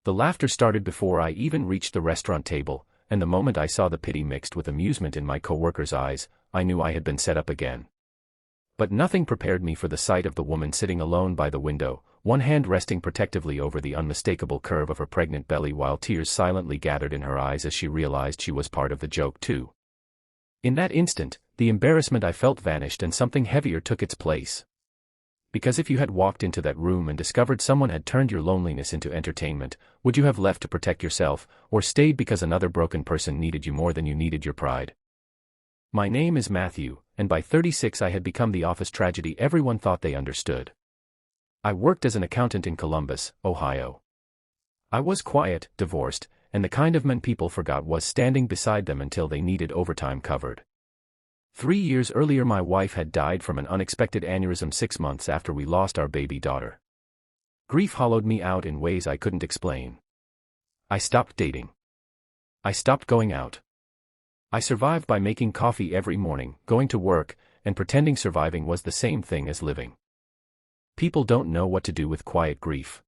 The laughter started before I even reached the restaurant table, and the moment I saw the pity mixed with amusement in my coworker's eyes, I knew I had been set up again. But nothing prepared me for the sight of the woman sitting alone by the window, one hand resting protectively over the unmistakable curve of her pregnant belly while tears silently gathered in her eyes as she realized she was part of the joke too. In that instant, the embarrassment I felt vanished and something heavier took its place. Because if you had walked into that room and discovered someone had turned your loneliness into entertainment, would you have left to protect yourself, or stayed because another broken person needed you more than you needed your pride? My name is Matthew, and by 36 I had become the office tragedy everyone thought they understood. I worked as an accountant in Columbus, Ohio. I was quiet, divorced, and the kind of man people forgot was standing beside them until they needed overtime covered. 3 years earlier my wife had died from an unexpected aneurysm 6 months after we lost our baby daughter. Grief hollowed me out in ways I couldn't explain. I stopped dating. I stopped going out. I survived by making coffee every morning, going to work, and pretending surviving was the same thing as living. People don't know what to do with quiet grief.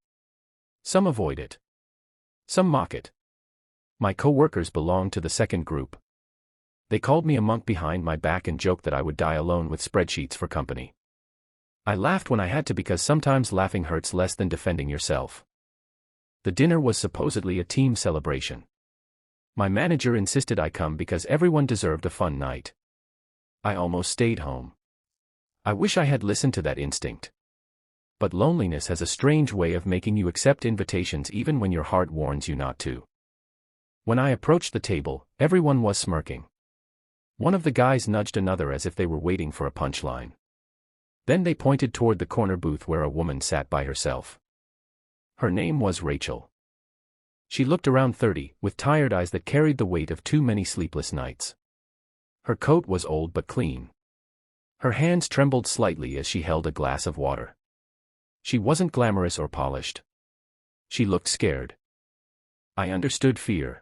Some avoid it. Some mock it. My co-workers belonged to the second group. They called me a monk behind my back and joked that I would die alone with spreadsheets for company. I laughed when I had to because sometimes laughing hurts less than defending yourself. The dinner was supposedly a team celebration. My manager insisted I come because everyone deserved a fun night. I almost stayed home. I wish I had listened to that instinct. But loneliness has a strange way of making you accept invitations even when your heart warns you not to. When I approached the table, everyone was smirking. One of the guys nudged another as if they were waiting for a punchline. Then they pointed toward the corner booth where a woman sat by herself. Her name was Rachel. She looked around 30, with tired eyes that carried the weight of too many sleepless nights. Her coat was old but clean. Her hands trembled slightly as she held a glass of water. She wasn't glamorous or polished. She looked scared. I understood fear.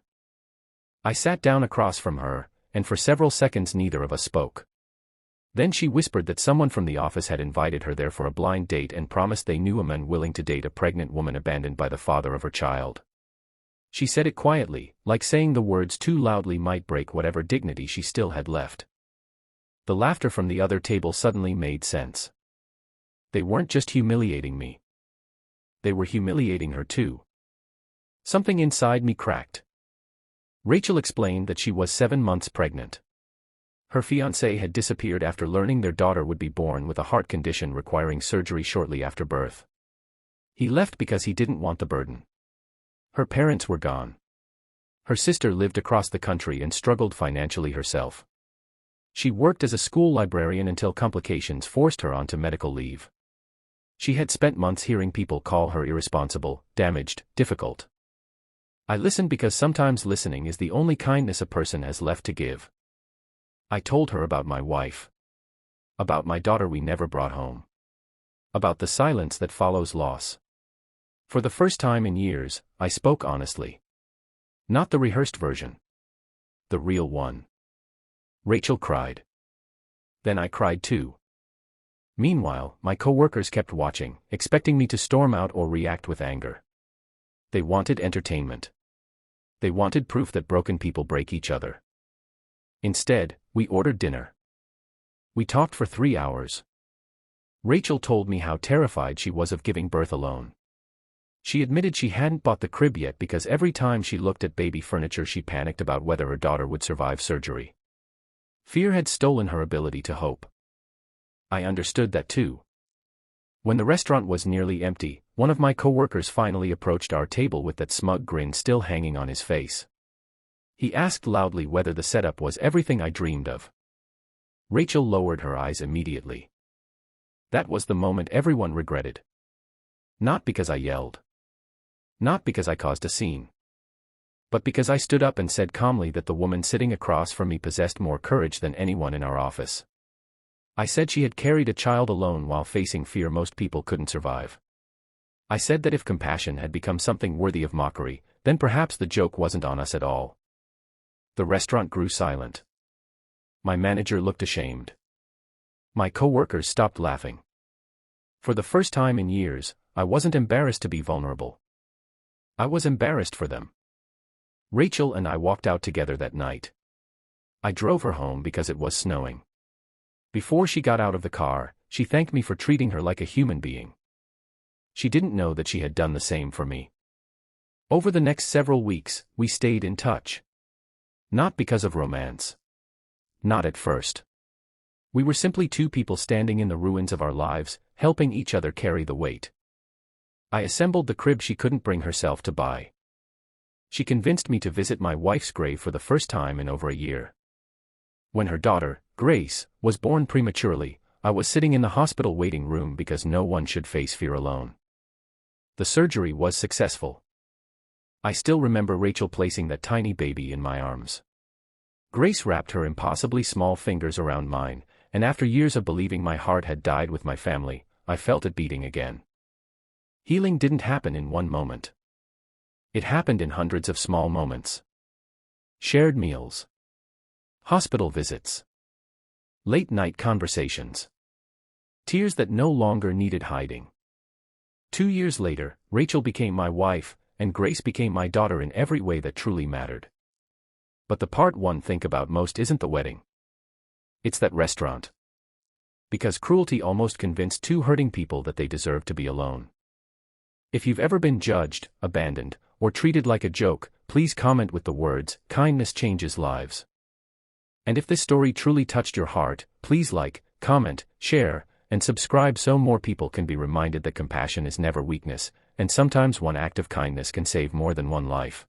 I sat down across from her, and for several seconds neither of us spoke. Then she whispered that someone from the office had invited her there for a blind date and promised they knew a man willing to date a pregnant woman abandoned by the father of her child. She said it quietly, like saying the words too loudly might break whatever dignity she still had left. The laughter from the other table suddenly made sense. They weren't just humiliating me. They were humiliating her too. Something inside me cracked. Rachel explained that she was 7 months pregnant. Her fiancé had disappeared after learning their daughter would be born with a heart condition requiring surgery shortly after birth. He left because he didn't want the burden. Her parents were gone. Her sister lived across the country and struggled financially herself. She worked as a school librarian until complications forced her onto medical leave. She had spent months hearing people call her irresponsible, damaged, difficult. I listened because sometimes listening is the only kindness a person has left to give. I told her about my wife. About my daughter we never brought home. About the silence that follows loss. For the first time in years, I spoke honestly. Not the rehearsed version. The real one. Rachel cried. Then I cried too. Meanwhile, my co-workers kept watching, expecting me to storm out or react with anger. They wanted entertainment. They wanted proof that broken people break each other. Instead, we ordered dinner. We talked for 3 hours. Rachel told me how terrified she was of giving birth alone. She admitted she hadn't bought the crib yet because every time she looked at baby furniture she panicked about whether her daughter would survive surgery. Fear had stolen her ability to hope. I understood that too. When the restaurant was nearly empty, one of my co-workers finally approached our table with that smug grin still hanging on his face. He asked loudly whether the setup was everything I dreamed of. Rachel lowered her eyes immediately. That was the moment everyone regretted. Not because I yelled. Not because I caused a scene. But because I stood up and said calmly that the woman sitting across from me possessed more courage than anyone in our office. I said she had carried a child alone while facing fear most people couldn't survive. I said that if compassion had become something worthy of mockery, then perhaps the joke wasn't on us at all. The restaurant grew silent. My manager looked ashamed. My co-workers stopped laughing. For the first time in years, I wasn't embarrassed to be vulnerable. I was embarrassed for them. Rachel and I walked out together that night. I drove her home because it was snowing. Before she got out of the car, she thanked me for treating her like a human being. She didn't know that she had done the same for me. Over the next several weeks, we stayed in touch. Not because of romance. Not at first. We were simply two people standing in the ruins of our lives, helping each other carry the weight. I assembled the crib she couldn't bring herself to buy. She convinced me to visit my wife's grave for the first time in over a year. When her daughter, Grace, was born prematurely, I was sitting in the hospital waiting room because no one should face fear alone. The surgery was successful. I still remember Rachel placing that tiny baby in my arms. Grace wrapped her impossibly small fingers around mine, and after years of believing my heart had died with my family, I felt it beating again. Healing didn't happen in one moment. It happened in hundreds of small moments. Shared meals. Hospital visits. Late-night conversations. Tears that no longer needed hiding. 2 years later, Rachel became my wife, and Grace became my daughter in every way that truly mattered. But the part one think about most isn't the wedding. It's that restaurant. Because cruelty almost convinced two hurting people that they deserve to be alone. If you've ever been judged, abandoned, or treated like a joke, please comment with the words, "Kindness changes lives." And if this story truly touched your heart, please like, comment, share, and subscribe so more people can be reminded that compassion is never weakness, and sometimes one act of kindness can save more than one life.